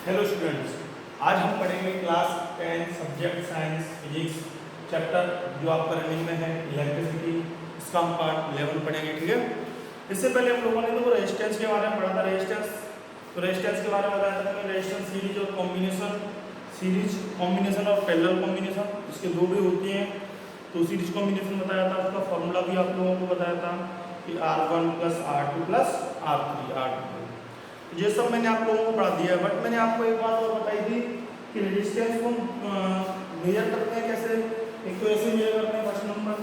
Hello students, आज हम पढ़ेंगे class 10 subject science physics chapter जो आपका रनिंग में है इलेक्ट्रिसिटी। इसका हम पार्ट 11 पढ़ेंगे। ठीक है, इससे पहले हम लोगों ने तो रेजिस्टेंस के बारे में पढ़ा था। रेजिस्टेंस के बारे में बताया था कि रेजिस्टेंस सीरीज और कॉम्बिनेशन और पैरेलल कॉम्बिनेशन, इसके दो भी होती हैं। तो सीरीज कॉम्बिनेशन बताया था, उसका फॉर्मूला भी आप लोगों को बताया था कि R1 + R2 + R3 ये सब मैंने आप लोगों को पढ़ा दिया है। बट मैंने आपको एक बात और बताई थी कि रेजिस्टेंस को मेजर करते हैं कैसे। एक तो ऐसे मेजर करते हैं, फर्स्ट नंबर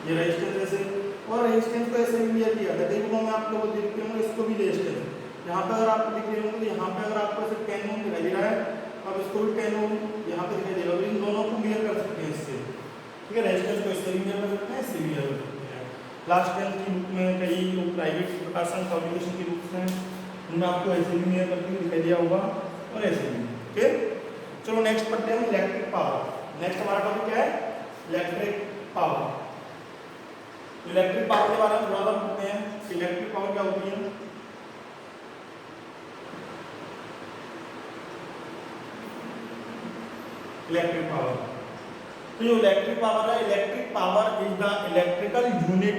ये रेजिस्टेंस ऐसे, और रेजिस्टेंस को ऐसे भी मेजर किया था। देखो मैं आप लोगों को देखते होंगे, इसको भी रेजिस्टेंस यहाँ पे अगर आपको दिख रहे होंगे, यहाँ पे अगर आपको सिर्फ 10 ओम दिखाई दे रहा है, अब इसको भी 10 ओम यहाँ पे दिखाई देगा। इन दोनों को मेजर कर सकते हैं इससे। ठीक है, रेजिस्टेंस को इससे भी मेजर कर सकते हैं, इससे भी मेजर कर सकते हैं। क्लास 10 की बुक में कई प्राइवेट प्रकाशन पब्लिकेशन की बुक्स हैं, उनमें आपको ऐसे भी मेजर करके दिखाई दिया होगा और ऐसे भी। ओके, चलो नेक्स्ट पढ़ते हैं इलेक्ट्रिक पावर। नेक्स्ट हमारा टॉपिक क्या है? Electric power. इलेक्ट्रिक पावर के बारे में थोड़ा सा पढ़ते हैं। इलेक्ट्रिक पावर क्या होती है? इलेक्ट्रिक पावर, तो जो इलेक्ट्रिक पावर है, electric power is the electrical unit,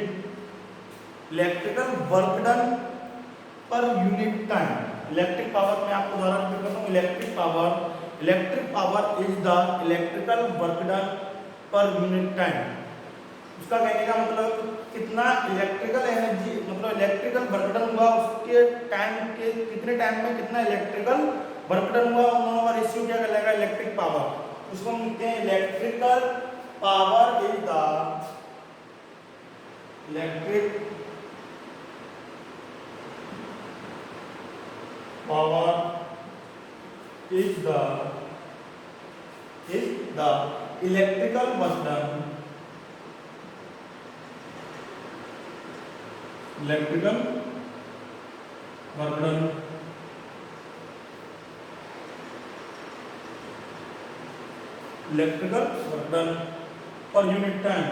electrical work done per unit time. Electric power में आपको उदाहरण देता हूं। Electric power is the electrical work done per unit time. उसका कहने का मतलब कितना इलेक्ट्रिकल एनर्जी, मतलब इलेक्ट्रिकल वर्क डन हुआ, उसके टाइम के कितने टाइम में कितना इलेक्ट्रिकल वर्क डन हुआ, उन दोनों का रेशियो क्या कहलाएगा? Electric power. उसको हम लिखते हैं electrical power is the electric power is the electrical work done, electrical work done electrical work done per unit time,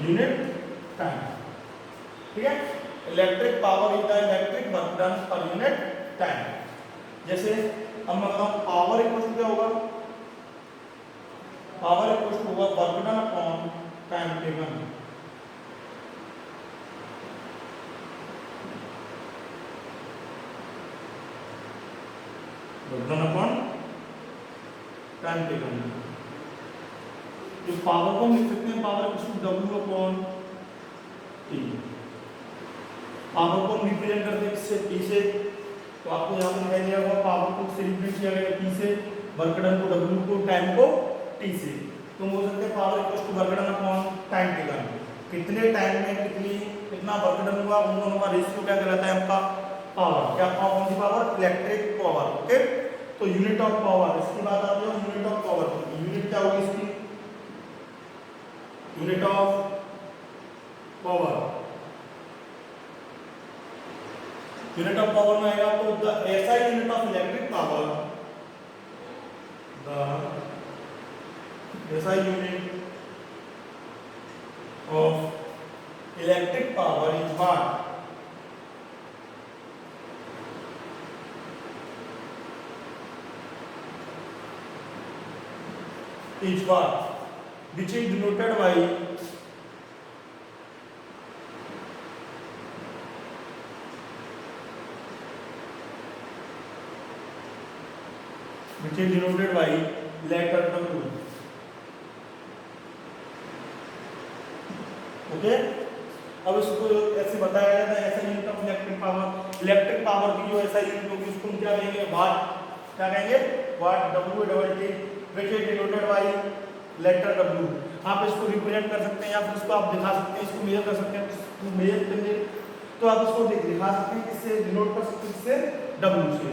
unit time. ठीक है, electric power is the electric work done per unit time. जैसे अब मैं बताऊं power equal क्या होगा? Power equal होगा work done upon time taken. Work done upon time taken. इस पावर को लिख सकते हैं power equal to W upon T। Power को रिप्रेजेंट करते हैं किससे? T से। तो आपको यहाँ पर दिखाई दिया होगा पावर को किससे रिप्रेजेंट किया गया? T से। वर्क डन को W को, टाइम को T से। तो बोल सकते हैं power equal to work done upon time taken. कितने टाइम में कितना वर्क डन हुआ, उन दोनों का रेशियो क्या कहलाता है? आपका पावर। क्या कौन सी पावर? Electric power. ओके, तो यूनिट ऑफ पावर, इसकी बात आती है यूनिट ऑफ पावर। यूनिट क्या होगी इसकी? Unit of power, unit of power में आएगा तो the SI unit of electric power, the SI unit of electric power is what? Is what? Which is denoted by letter W. Okay, अब इसको ऐसे बताया गया था SI unit of electric power. Electric power की जो ऐसा यूनिट होगी उसको हम क्या कहेंगे? वाट। क्या कहेंगे? Watt. W which is denoted by letter W। आप इसको रिप्रेजेंट कर सकते हैं या फिर इसको आप दिखा सकते हैं, इसको मेजर कर सकते हैं। इसको मेजर करेंगे तो आप इसको दिखा सकते हैं, किससे डिनोट कर सकते हैं? किससे? W से।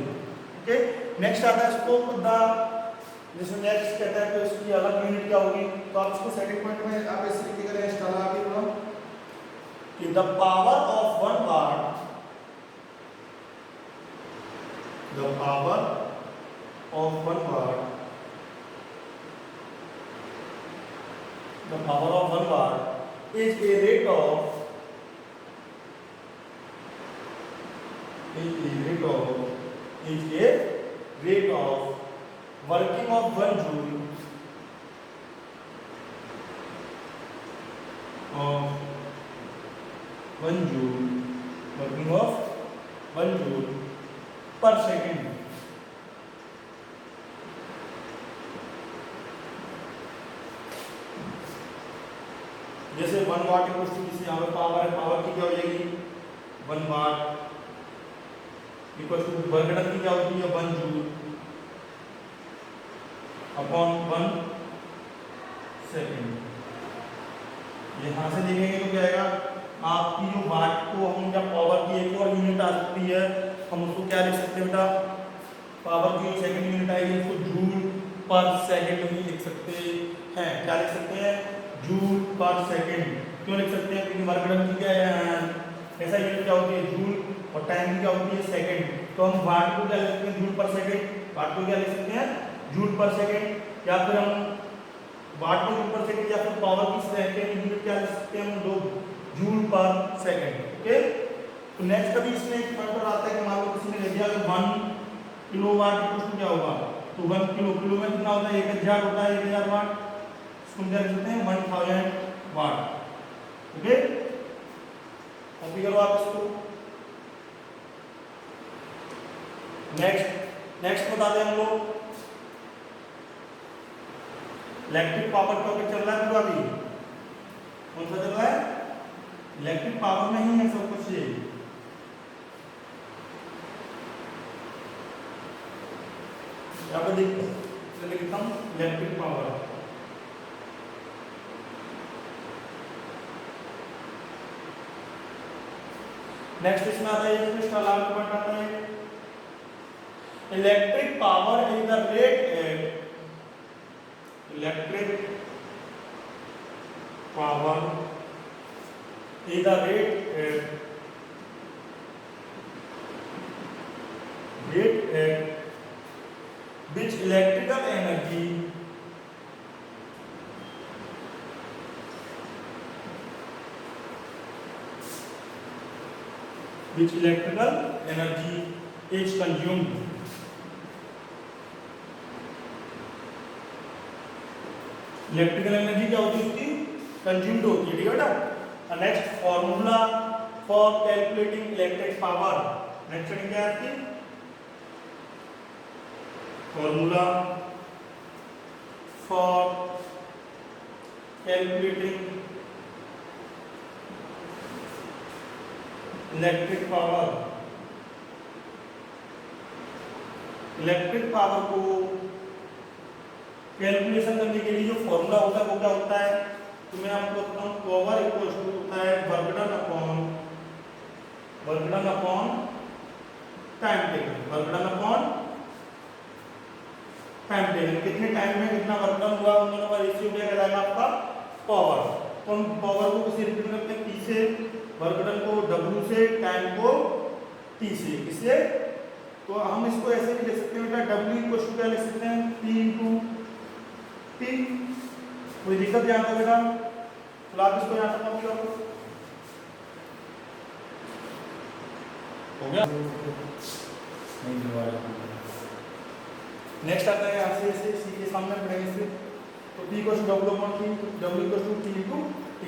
ओके, नेक्स्ट आता है इसको द, जैसे नेक्स्ट कहता है तो इसकी अलग यूनिट क्या होगी? तो आप इसको सेकंड पॉइंट में आप ऐसे लिख के इंस्टॉल आगे थोड़ा कि the power of 1 watt, the power of 1 watt, the power of 1 watt is a rate of working of 1 joule per second. जैसे 1 वाट इक्वल्स टू जैसे यहाँ पे पावर है, पावर की क्या हो जाएगी 1 वाट इक्वल्स टू वर्क डन की क्या होती है 1 जूल अपॉन 1 सेकेंड। यहाँ से देखेंगे तो क्या आएगा, आपकी जो वाट को हम जब पावर की एक और यूनिट आ सकती है, हम उसको क्या लिख सकते हैं बेटा, पावर की जो सेकंड यूनिट आएगी उसको जूल पर सेकंड भी लिख सकते हैं। क्या लिख सकते हैं, जूल पर सेकंड। क्यों लिख सकते हैं, क्योंकि वर्क डन की क्या है ऐसा यूनिट क्या होती है जूल और टाइम की क्या होती है सेकंड। तो हम वाट को क्या लिख सकते हैं जूल पर सेकंड, वाट को क्या लिख सकते हैं जूल पर सेकंड, या फिर हम वाट को जूल पर सेकंड या फिर पावर की सेकंड यूनिट क्या लिख सकते हैं हम लोग जूल पर सेकंड। ओके, तो नेक्स्ट कभी इसमें एक पॉइंटर आता है कि मान लो किसी ने ले दिया अगर 1 किलोवाट इक्वल टू क्या होगा, तो 1 किलो में कितना होता है 1000 होता है, 1000 वाट, इसको क्या लिख सकते हैं 1000 वाट। ओके, कॉपी करो आप इसको। नेक्स्ट बताते हैं हम लोग इलेक्ट्रिक पावर टॉपिक चल रहा है पूरा भी, कौन सा चल रहा है, इलेक्ट्रिक पावर में ही है सब कुछ ये। यहाँ पे लिखता हूँ इलेक्ट्रिक पावर। नेक्स्ट इसमें आता है पॉइंट आता है electric power is the rate at electric power is the rate at which electrical energy is consumed. Electrical energy क्या होती है उसकी कंज्यूम्ड होती है, ठीक है बेटा। Next formula for calculating electric power, next क्या है आपकी formula for calculating electric power. Electric power को कैलकुलेशन करने के लिए जो फॉर्मूला होता है वो क्या होता है, तो मैं आपको बताता हूँ पावर इक्वल टू होता है work done upon time taken. Work done upon time taken, कितने टाइम में कितना वर्क डन हुआ उन दोनों का रेशियो क्या कहलाएगा आपका पावर। तो हम पावर को किसे रिप्रेजेंट करते हैं P से, वर्क डन को W से, टाइम को T से, किससे, तो हम इसको ऐसे भी लिख सकते हैं बेटा W इक्वल टू क्या लिख सकते हैं P इंटू T। कोई दिक्कत यहाँ पे बेटा, तो आप इसको यहाँ से कॉपी करो, हो गया। नेक्स्ट आता है यहाँ से ऐसे सीधे सामने पढ़ेंगे फिर, तो P equal to W upon T, W equal to T into T।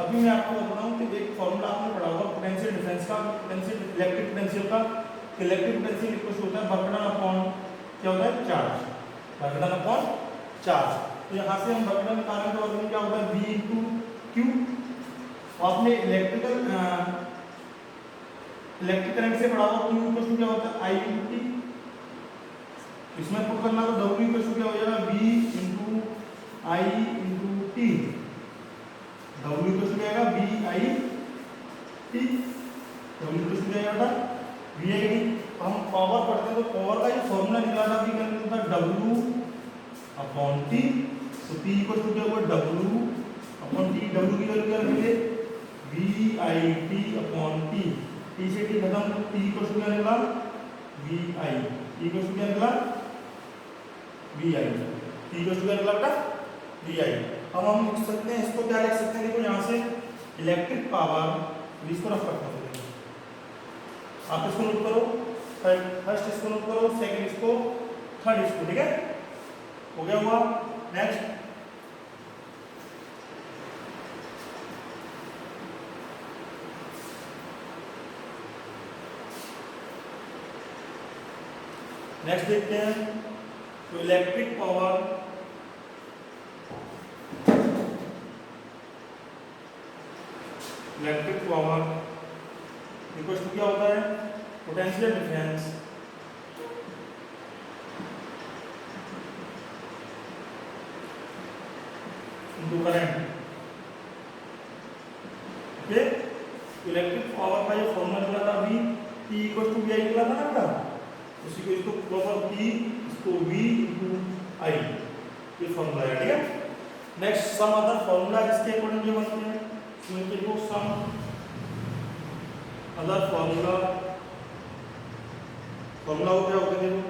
अभी मैं आपको बताऊँ कि एक फॉर्मूला आपने पढ़ा होगा पोटेंशियल डिफरेंस का, पोटेंशियल इलेक्ट्रिक पोटेंशियल का। इलेक्ट्रिक पोटेंशियल इक्वल टू होता है वर्क डन अपॉन क्या होता है charge, work done upon charge. तो यहाँ से हम वर्क डन निकालेंगे तो वर्क क्या होता है V इंटू Q। आपने इलेक्ट्रिक करंट से पढ़ा होगा Q इक्वल टू क्या होता है I इंटू T। इसमें पुट करना तो W इक्वल टू क्या हो जाएगा V into I into T। W equal to क्या आएगा V I T। W equal to क्या आएगा V I T। हम पावर पढ़ते हैं तो पावर का जो फॉर्मूला निकाला था W अपॉन T, तो P इक्वल टू क्या हुआ W अपॉन T। W की वैल्यू क्या रखेंगे V I T upon T। T से T खत्म, तो T इक्वल टू क्या निकला V I, T equal to क्या निकला V I, T equal to क्या निकला बेटा V I। अब हम लिख सकते हैं इसको क्या लिख सकते हैं, देखो यहाँ से इलेक्ट्रिक पावर, इसको रफ करता हूँ, आप इसको नोट करो, फर्स्ट इसको नोट करो, सेकंड इसको, थर्ड इसको, ठीक है, हो गया हुआ। नेक्स्ट देखते हैं, तो इलेक्ट्रिक पावर इक्वल टू क्या होता है, potential difference into current. Okay, electric power का जो फॉर्मूला निकला था अभी, P इक्वल टू VI निकला था ना बेटा, उसी को इसको प्रॉपर P, इसको V इनटू I, ये फॉर्मूला है, ठीक है। नेक्स्ट सम अदर फॉर्मूला जिसके अकॉर्डिंग ये बनते हैं, इसमें देखो सम अदर फॉर्मूला हो क्या होता है, देखो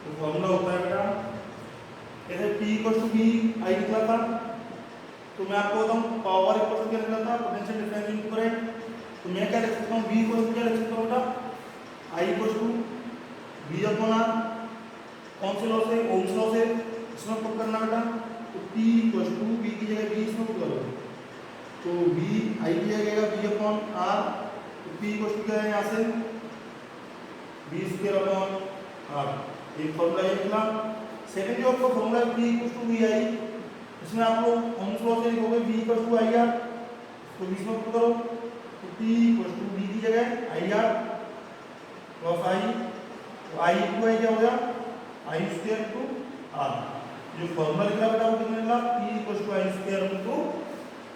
तो फॉर्मूला होता है बेटा, जैसे P इक्वल टू VI निकला था, तो मैं आपको बताऊं पावर इक्वल टू क्या निकला था, पोटेंशियल डिफरेंस इनटू करंट। तो मैं क्या लिख सकता हूँ, V इक्वल टू क्या लिख सकता हूँ बेटा, I equal to V upon R, कौन से लॉ से, ओम्स लॉ से, इसमें पुट करना बेटा, तो P इक्वल टू V की जगह V इसमें पुट करो, तो V I की जगह V अपॉन R, तो P इक्वल टू क्या है यहाँ से V स्क्वायर अपॉन R, एक फॉर्मूला ये निकला। सेकंड जो आपका फॉर्मूला है P इक्वल टू VI, इसमें आप लोग ओम्स लॉ से लिखोगे V इक्वल टू IR, तो V इसमें पुट करो, तो P इक्वल टू V की जगह IR प्लस I, तो I इक्वल क्या हो गया, I स्क्वायर टू R, जो फॉर्मूला लिखा बेटा वो कितना निकला, P equal to I square to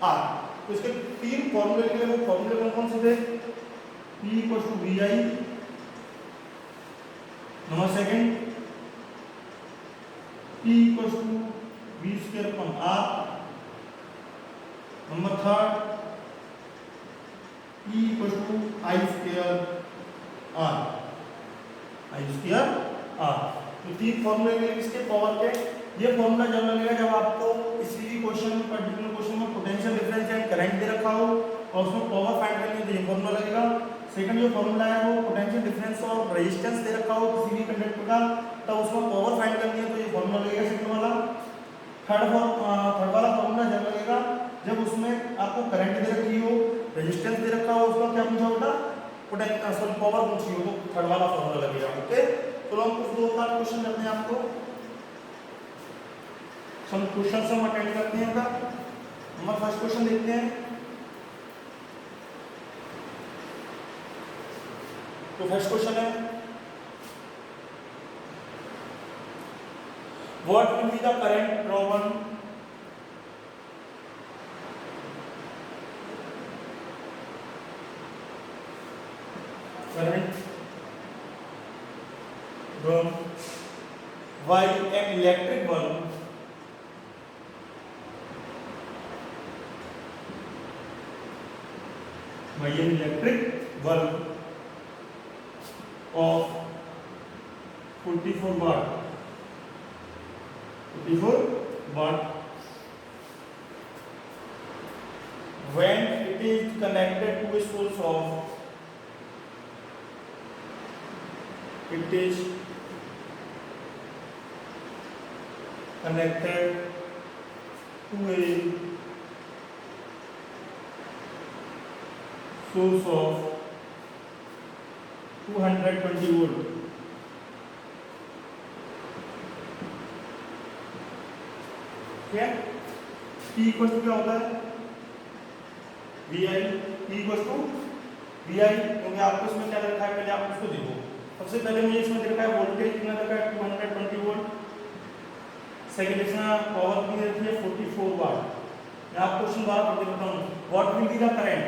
R। तो इसके तीन फॉर्मूले निकले, वो फॉर्मूले कौन से थे, P equal to VI, number second P equal to V square upon R, number third P equal to I square R, I square R। तो तीन फॉर्मूले मिले इसके पावर के। ये फॉर्मूला जब लगेगा जब आपको किसी भी क्वेश्चन में, पर्टिकुलर क्वेश्चन में पोटेंशियल डिफरेंस एंड करंट दे रखा हो और उसमें पावर फाइंड करनी है, तो ये फॉर्मूला लगेगा। सेकंड जो फॉर्मूला है वो पोटेंशियल डिफरेंस और रेजिस्टेंस दे रखा हो किसी भी कंडक्टर का, तब उसमें पावर फाइंड करनी है, तो ये फॉर्मूला लगेगा सेकंड वाला। थर्ड वाला फॉर्मूला जब लगेगा जब उसमें आपको करंट दे रखी हो, रेजिस्टेंस दे रखा हो, उसका क्या पूछा बेटा, पोटेंशियल पावर पूछी हो, तो थर्ड वाला फॉर्मूला लगेगा। ओके, तो हम कुछ दो चार क्वेश्चन करते हैं, आपको सम क्वेश्चन हम अटेंड करते हैं। हमारा फर्स्ट क्वेश्चन देखते हैं। तो फर्स्ट क्वेश्चन है, what will be the current drawn while an electric bulb of 44 watt when it is connected to a source of connected to a source of 220 volt. क्या P equal to क्या होता है, VI, P equal to VI, क्योंकि आपको इसमें क्या रखा है पहले आप उसको देखो। सबसे पहले मुझे इसमें देखा है वोल्टेज कितना रखा है 220 वोल्ट, सेकंड इसमें पावर कितनी रखी है 44 वाट। मैं आपको क्वेश्चन द्वारा पढ़ देता हूँ, what will be the current,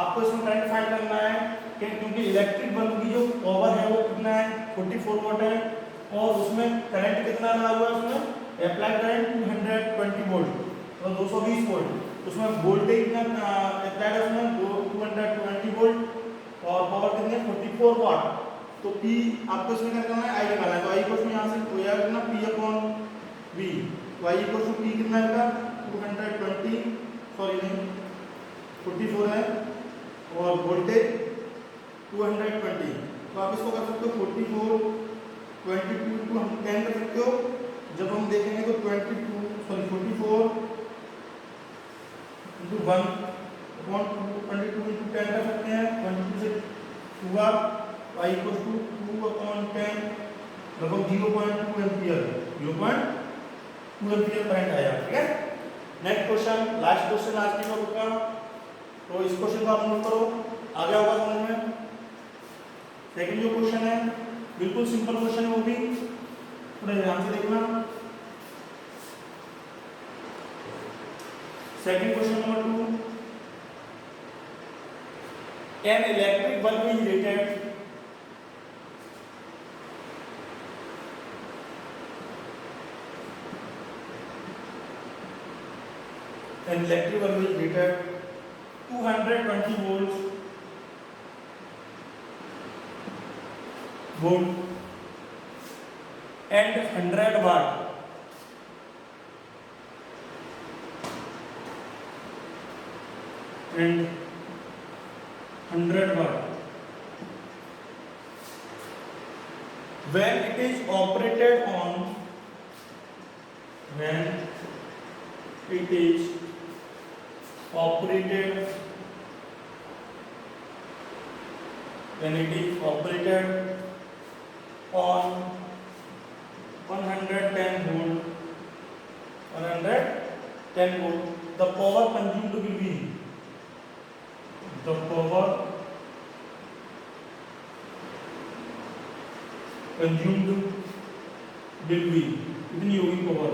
आपको इसमें करंट फाइंड करना है क्योंकि इलेक्ट्रिक बल्ब की जो पावर है वो कितना है 44 वाट है, और उसमें करंट कितना लगा हुआ है, उसमें अप्लाई करंट 220 वोल्ट और 220 वोल्ट, उसमें वोल्टेज कितना अप्लाई है उसमें 220 वोल्ट और पावर कितनी है 44 वाट। तो P आपको इसमें क्या करना है, I निकालना है, तो I इक्वल टू यहाँ से हो जाएगा ना P अपॉन V, तो I इक्वल टू P कितना आएगा 220 सॉरी नहीं 44 है और वोल्टेज 220। तो आप इसको कर सकते हो 44 22 टू हम 10 कर सकते हो। जब हम देखेंगे तो 44 इंटू 1 अपॉन 22 इंटू 10 कर सकते हैं। 22 से 2 बार y इक्वल टू 2 अपॉन 10 लगभग 0.2 एम्पियर 0.2 एम्पियर करंट आया। ठीक है, नेक्स्ट क्वेश्चन, लास्ट क्वेश्चन आज के बुक का, तो इस क्वेश्चन को आप नोट करो, आ गया होगा समझ में। सेकंड जो क्वेश्चन है बिल्कुल सिंपल क्वेश्चन है, वो भी थोड़ा ध्यान से देखना। Second question number 2, an electric bulb is rated an electric bulb is rated 220 volts and 100 watt and 100 watt. When it is operated on, when it is operated on 110 volt, the power consumed will be, the power consumed will be कितनी होगी power.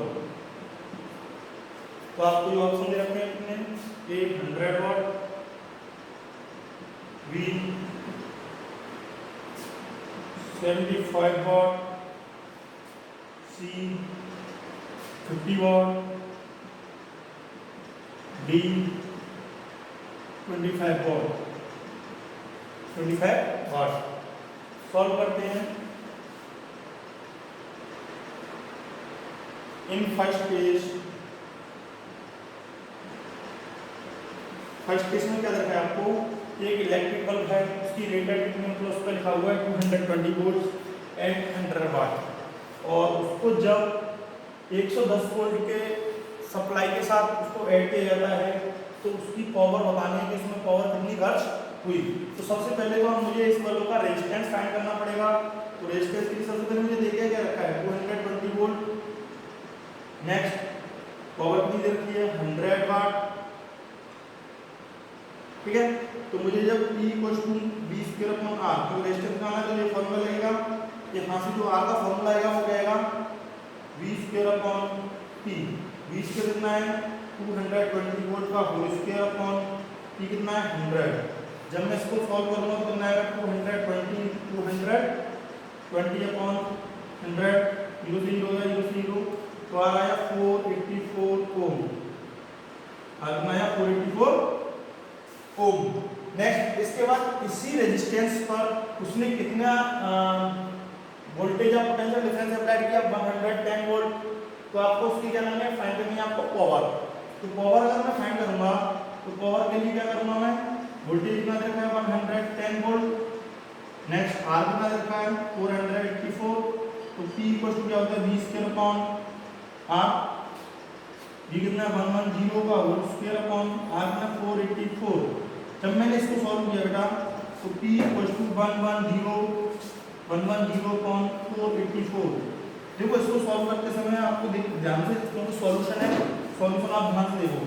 तो आपको ये option दे रखे हैं कितने, ए 100 वाट, B 75 वाट, सी 50 वाट, D 25 वाट, 25 वाट। Solve करते हैं। इन फर्स्ट केस में क्या देखा है आपको, एक इलेक्ट्रिक बल्ब है, उसकी रेटेड कितनी, मतलब उस पर लिखा हुआ है 220 वोल्ट एंड 100 वाट, और उसको जब 110 वोल्ट के सप्लाई के साथ उसको ऐड किया जाता है तो उसकी पावर बतानी है कि इसमें पावर कितनी खर्च हुई। तो सबसे पहले तो मुझे इस बल्ब का रेजिस्टेंस फाइंड करना पड़ेगा। तो रेजिस्टेंस के लिए सबसे पहले मुझे देखिए क्या रखा है, 220 वोल्ट। नेक्स्ट पावर कितनी दे रखी है, 100 वाट। ठीक है, तो मुझे जब P = 20/R, तो रेजिस्टेंस का है तो ये फॉर्मूला लगेगा, यहाँ से जो R का फॉर्मूला आएगा वो क्या आएगा, 20/P। 20 के कितना है 220 वोल्ट का होल स्क्वायर अपॉन P कितना है 100। जब मैं इसको सॉल्व करूंगा तो कितना आएगा 220 220 अपॉन 100, 0 से 0 है 0 से 0, तो आ आया 484 ओम, कितना आया 484 ओम। नेक्स्ट इसके बाद इसी रेजिस्टेंस पर उसने कितना voltage of potential difference apply किया, 110 वोल्ट। तो आपको उसकी क्या करना है, फाइंड करनी है आपको पावर। तो पावर अगर मैं फाइंड करूंगा तो पावर के लिए क्या करूंगा मैं, वोल्टेज कितना देखा है 110 वोल्ट। नेक्स्ट आर कितना देखा है 484, तो P = क्या होता है 20/R, ये कितना 110 का होल स्क्वायर अपॉन R कितना 484। जब मैंने इसको सॉल्व किया बेटा तो P = 110 अपॉन 484। देखो इसको सॉल्व करते समय आपको ध्यान से, क्योंकि सॉल्यूशन है, सॉल्यूशन आप ध्यान से देखो।